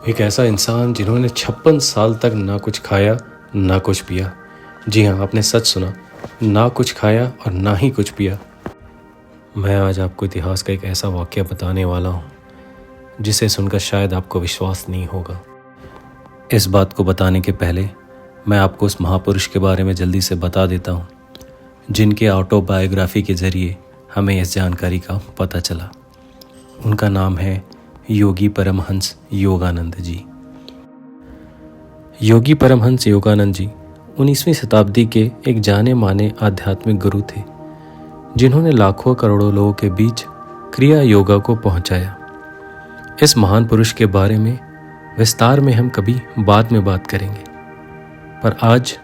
एक ऐसा इंसान जिन्होंने 56 साल तक ना कुछ खाया ना कुछ पिया। जी हाँ, आपने सच सुना, ना कुछ खाया और ना ही कुछ पिया। मैं आज आपको इतिहास का एक ऐसा वाक़या बताने वाला हूँ जिसे सुनकर शायद आपको विश्वास नहीं होगा। इस बात को बताने के पहले मैं आपको उस महापुरुष के बारे में जल्दी से बता देता हूँ जिनके ऑटोबायोग्राफी के ज़रिए हमें इस जानकारी का पता चला। उनका नाम है योगी परमहंस योगानंद जी। योगी परमहंस योगानंद जी 19वीं शताब्दी के एक जाने माने आध्यात्मिक गुरु थे जिन्होंने लाखों करोड़ों लोगों के बीच क्रिया योगा को पहुंचाया। इस महान पुरुष के बारे में विस्तार में हम कभी बाद में बात करेंगे, पर आज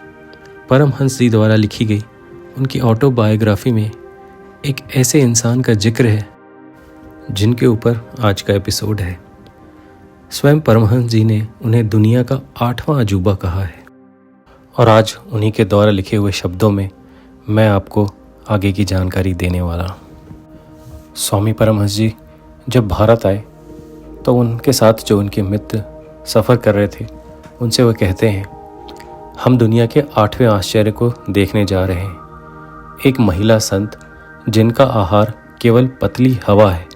परमहंस जी द्वारा लिखी गई उनकी ऑटोबायोग्राफी में एक ऐसे इंसान का जिक्र है जिनके ऊपर आज का एपिसोड है। स्वयं परमहंस जी ने उन्हें दुनिया का 8वां अजूबा कहा है और आज उन्हीं के द्वारा लिखे हुए शब्दों में मैं आपको आगे की जानकारी देने वाला हूँ। स्वामी परमहंस जी जब भारत आए तो उनके साथ जो उनके मित्र सफ़र कर रहे थे उनसे वो कहते हैं, हम दुनिया के 8वें आश्चर्य को देखने जा रहे हैं। एक महिला संत जिनका आहार केवल पतली हवा है,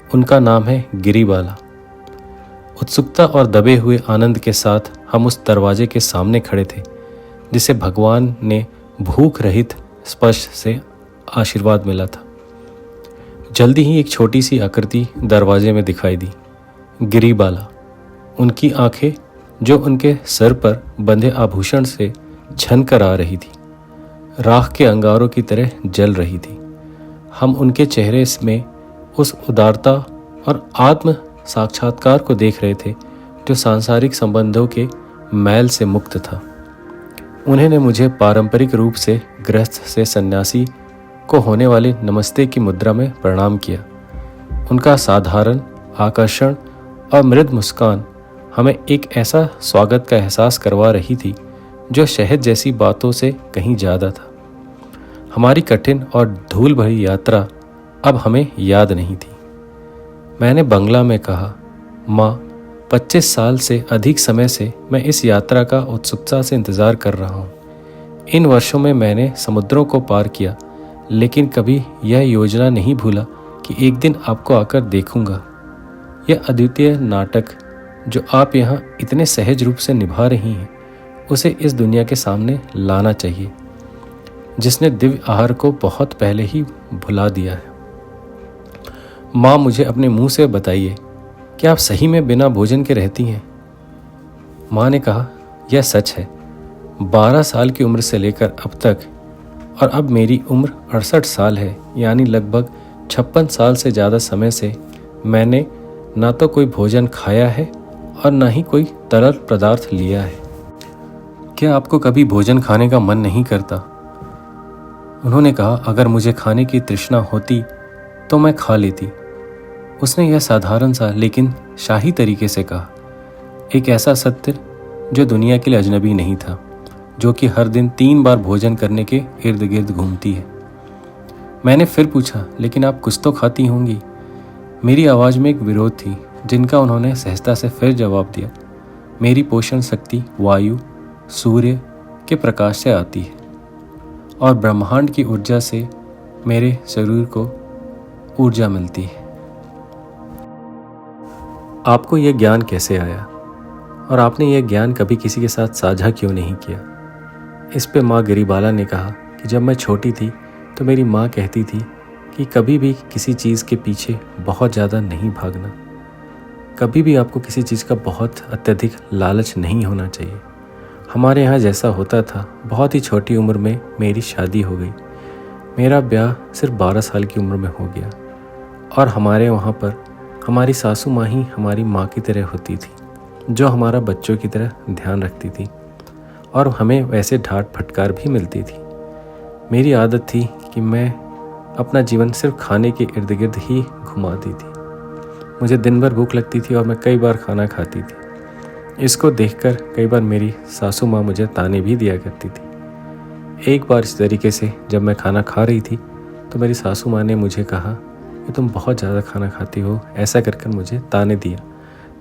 उनका नाम है गिरिबाला। उत्सुकता और दबे हुए आनंद के साथ हम उस दरवाजे के सामने खड़े थे जिसे भगवान ने भूख रहित स्पर्श से आशीर्वाद मिला था। जल्दी ही एक छोटी सी आकृति दरवाजे में दिखाई दी। गिरिबाला, उनकी आंखें जो उनके सर पर बंधे आभूषण से झन कर आ रही थी, राख के अंगारों की तरह जल रही थी। हम उनके चेहरे में उस उदारता और आत्म साक्षात्कार को देख रहे थे जो सांसारिक संबंधों के मैल से मुक्त था। उन्होंने मुझे पारंपरिक रूप से गृहस्थ से सन्यासी को होने वाले नमस्ते की मुद्रा में प्रणाम किया। उनका साधारण आकर्षण और मृदु मुस्कान हमें एक ऐसा स्वागत का एहसास करवा रही थी जो शहद जैसी बातों से कहीं ज़्यादा था। हमारी कठिन और धूल भरी यात्रा अब हमें याद नहीं थी। मैंने बंगला में कहा, माँ, 25 साल से अधिक समय से मैं इस यात्रा का उत्सुकता से इंतज़ार कर रहा हूँ। इन वर्षों में मैंने समुद्रों को पार किया, लेकिन कभी यह योजना नहीं भूला कि एक दिन आपको आकर देखूंगा। यह अद्वितीय नाटक जो आप यहाँ इतने सहज रूप से निभा रही हैं, उसे इस दुनिया के सामने लाना चाहिए जिसने दिव्य आहार को बहुत पहले ही भुला दिया है। माँ, मुझे अपने मुंह से बताइए कि आप सही में बिना भोजन के रहती हैं? माँ ने कहा, यह सच है। 12 साल की उम्र से लेकर अब तक, और अब मेरी उम्र 68 साल है, यानी लगभग 56 साल से ज़्यादा समय से मैंने ना तो कोई भोजन खाया है और ना ही कोई तरल पदार्थ लिया है। क्या आपको कभी भोजन खाने का मन नहीं करता? उन्होंने कहा, अगर मुझे खाने की तृष्णा होती तो मैं खा लेती। उसने यह साधारण सा लेकिन शाही तरीके से कहा, एक ऐसा सत्य जो दुनिया के लिए अजनबी नहीं था, जो कि हर दिन 3 बार भोजन करने के इर्द गिर्द घूमती है। मैंने फिर पूछा, लेकिन आप कुछ तो खाती होंगी? मेरी आवाज़ में एक विरोध थी जिनका उन्होंने सहजता से फिर जवाब दिया, मेरी पोषण शक्ति वायु, सूर्य के प्रकाश से आती है और ब्रह्मांड की ऊर्जा से मेरे शरीर को ऊर्जा मिलती है। आपको यह ज्ञान कैसे आया और आपने यह ज्ञान कभी किसी के साथ साझा क्यों नहीं किया? इस पे माँ गिरिबाला ने कहा कि जब मैं छोटी थी तो मेरी माँ कहती थी कि कभी भी किसी चीज़ के पीछे बहुत ज़्यादा नहीं भागना। कभी भी आपको किसी चीज़ का बहुत अत्यधिक लालच नहीं होना चाहिए। हमारे यहाँ जैसा होता था, बहुत ही छोटी उम्र में मेरी शादी हो गई। मेरा ब्याह सिर्फ 12 साल की उम्र में हो गया और हमारे वहाँ पर हमारी सासू माँ ही हमारी माँ की तरह होती थी, जो हमारा बच्चों की तरह ध्यान रखती थी और हमें वैसे डांट फटकार भी मिलती थी। मेरी आदत थी कि मैं अपना जीवन सिर्फ खाने के इर्द गिर्द ही घुमाती थी। मुझे दिन भर भूख लगती थी और मैं कई बार खाना खाती थी। इसको देखकर कई बार मेरी सासू माँ मुझे ताने भी दिया करती थी। एक बार इस तरीके से जब मैं खाना खा रही थी तो मेरी सासू माँ ने मुझे कहा कि तुम बहुत ज़्यादा खाना खाती हो, ऐसा कर मुझे ताने दिया।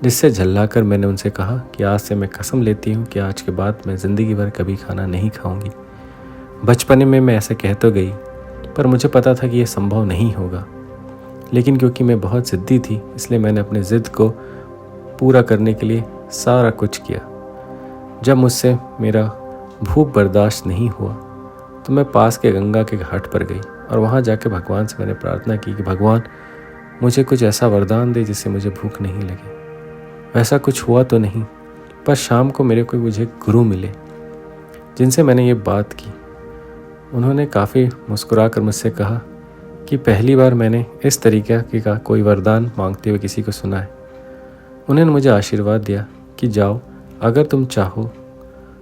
जिससे झल्लाकर मैंने उनसे कहा कि आज से मैं कसम लेती हूँ कि आज के बाद मैं ज़िंदगी भर कभी खाना नहीं खाऊंगी। बचपने में मैं ऐसे कह तो गई, पर मुझे पता था कि यह संभव नहीं होगा। लेकिन क्योंकि मैं बहुत ज़िद्दी थी, इसलिए मैंने अपनी ज़िद को पूरा करने के लिए सारा कुछ किया। जब मुझसे मेरा भूख बर्दाश्त नहीं हुआ तो मैं पास के गंगा के घाट पर गई और वहाँ जाकर भगवान से मैंने प्रार्थना की कि भगवान, मुझे कुछ ऐसा वरदान दे जिससे मुझे भूख नहीं लगे। वैसा कुछ हुआ तो नहीं, पर शाम को मुझे गुरु मिले जिनसे मैंने ये बात की। उन्होंने काफ़ी मुस्कुराकर मुझसे कहा कि पहली बार मैंने इस तरीके का कोई वरदान मांगते हुए किसी को सुना है। उन्होंने मुझे आशीर्वाद दिया कि जाओ, अगर तुम चाहो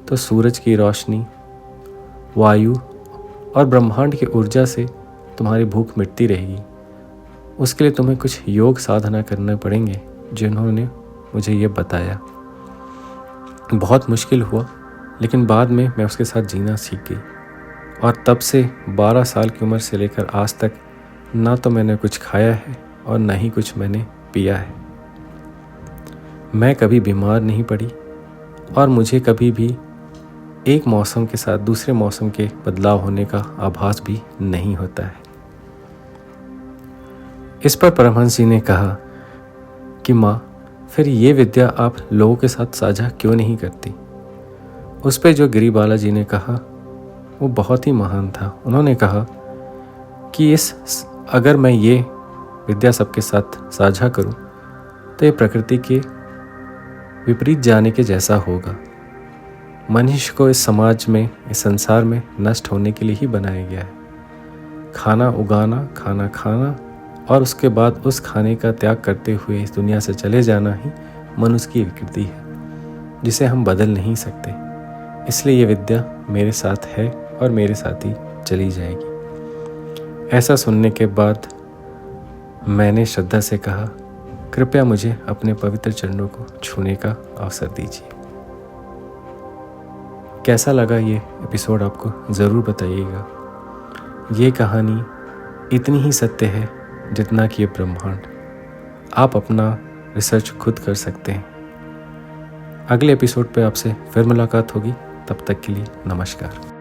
तो सूरज की रोशनी, वायु और ब्रह्मांड की ऊर्जा से तुम्हारी भूख मिटती रहेगी। उसके लिए तुम्हें कुछ योग साधना करने पड़ेंगे, जिन्होंने मुझे ये बताया। बहुत मुश्किल हुआ, लेकिन बाद में मैं उसके साथ जीना सीख गई और तब से 12 साल की उम्र से लेकर आज तक ना तो मैंने कुछ खाया है और ना ही कुछ मैंने पिया है। मैं कभी बीमार नहीं पड़ी और मुझे कभी भी एक मौसम के साथ दूसरे मौसम के बदलाव होने का आभास भी नहीं होता है। इस पर परमहंस जी ने कहा कि माँ, फिर ये विद्या आप लोगों के साथ साझा क्यों नहीं करती? उस पर जो गिरिबाला जी ने कहा वो बहुत ही महान था। उन्होंने कहा कि अगर मैं ये विद्या सबके साथ साझा करूं तो ये प्रकृति के विपरीत जाने के जैसा होगा। मनुष्य को इस समाज में, इस संसार में नष्ट होने के लिए ही बनाया गया है। खाना उगाना, खाना खाना और उसके बाद उस खाने का त्याग करते हुए इस दुनिया से चले जाना ही मनुष्य की विकृति है, जिसे हम बदल नहीं सकते। इसलिए ये विद्या मेरे साथ है और मेरे साथ ही चली जाएगी। ऐसा सुनने के बाद मैंने श्रद्धा से कहा, कृपया मुझे अपने पवित्र चरणों को छूने का अवसर दीजिए। कैसा लगा ये एपिसोड आपको ज़रूर बताइएगा। ये कहानी इतनी ही सत्य है जितना कि ये ब्रह्मांड। आप अपना रिसर्च खुद कर सकते हैं। अगले एपिसोड पे आपसे फिर मुलाकात होगी। तब तक के लिए नमस्कार।